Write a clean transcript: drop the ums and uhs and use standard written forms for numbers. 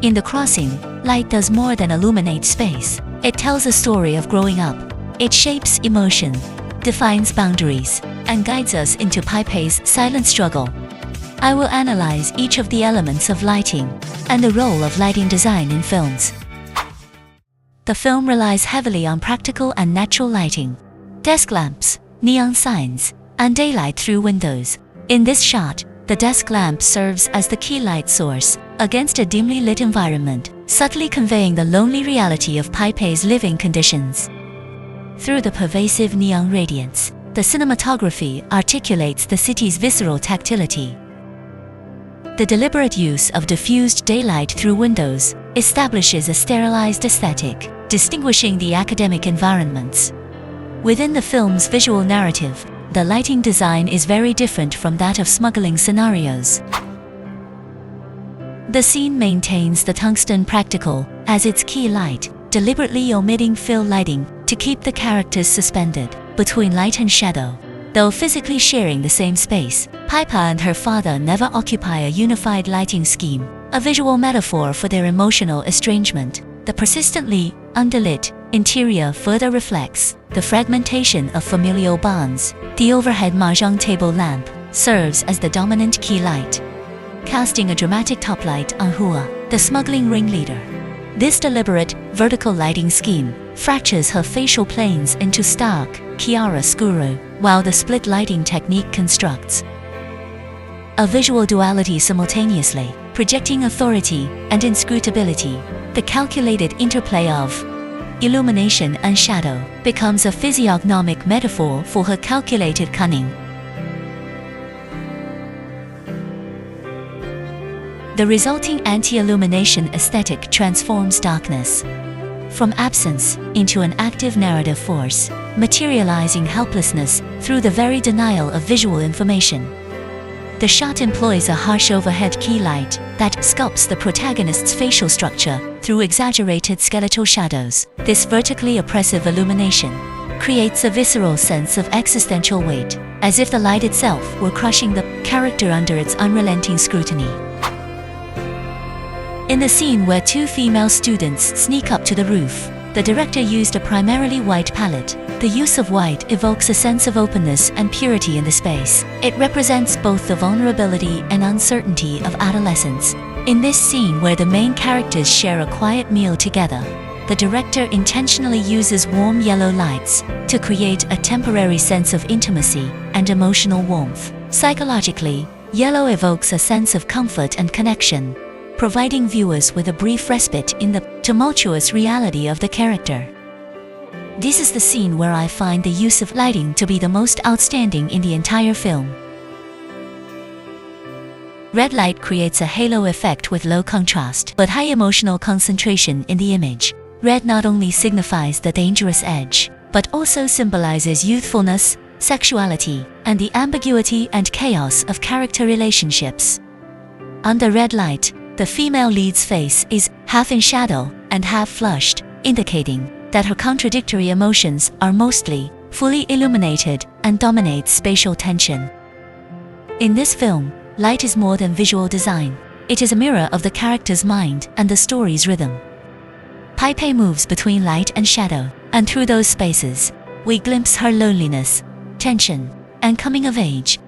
In The Crossing, light does more than illuminate space. It tells a story of growing up. It shapes emotion, defines boundaries, and guides us into Paipei's silent struggle. I will analyze each of the elements of lighting and the role of lighting design in films. The film relies heavily on practical and natural lighting. Desk lamps, neon signs, and daylight through windows. In this shot, the desk lamp serves as the key light source against a dimly lit environment, subtly conveying the lonely reality of Paipei's living conditions. Through the pervasive neon radiance, the cinematography articulates the city's visceral tactility. The deliberate use of diffused daylight through windows establishes a sterilized aesthetic, distinguishing the academic environments. Within the film's visual narrative, the lighting design is very different from that of smuggling scenarios. The scene maintains the tungsten practical as its key light, deliberately omitting fill lighting to keep the characters suspended between light and shadow. Though physically sharing the same space, Paipa and her father never occupy a unified lighting scheme, a visual metaphor for their emotional estrangement. The persistently underlit interior further reflects the fragmentation of familial bonds. The overhead mahjong table lamp serves as the dominant key light, casting a dramatic toplight on Hua, the smuggling ringleader. This deliberate, vertical lighting scheme fractures her facial planes into stark, chiaroscuro, while the split lighting technique constructs a visual duality simultaneously, projecting authority and inscrutability. The calculated interplay of illumination and shadow becomes a physiognomic metaphor for her calculated cunning. The resulting anti-illumination aesthetic transforms darkness from absence into an active narrative force, materializing helplessness through the very denial of visual information. The shot employs a harsh overhead key light that sculpts the protagonist's facial structure through exaggerated skeletal shadows. This vertically oppressive illumination creates a visceral sense of existential weight, as if the light itself were crushing the character under its unrelenting scrutiny. In the scene where two female students sneak up to the roof, the director used a primarily white palette. The use of white evokes a sense of openness and purity in the space. It represents both the vulnerability and uncertainty of adolescence. In this scene where the main characters share a quiet meal together, the director intentionally uses warm yellow lights to create a temporary sense of intimacy and emotional warmth. Psychologically, yellow evokes a sense of comfort and connection, providing viewers with a brief respite in the tumultuous reality of the character. This is the scene where I find the use of lighting to be the most outstanding in the entire film. Red light creates a halo effect with low contrast but high emotional concentration in the image. Red not only signifies the dangerous edge, but also symbolizes youthfulness, sexuality, and the ambiguity and chaos of character relationships. Under red light, the female lead's face is half in shadow and half flushed, indicating that her contradictory emotions are mostly fully illuminated and dominate spatial tension. In this film, light is more than visual design. It is a mirror of the character's mind and the story's rhythm. Paipei moves between light and shadow, and through those spaces, we glimpse her loneliness, tension, and coming of age.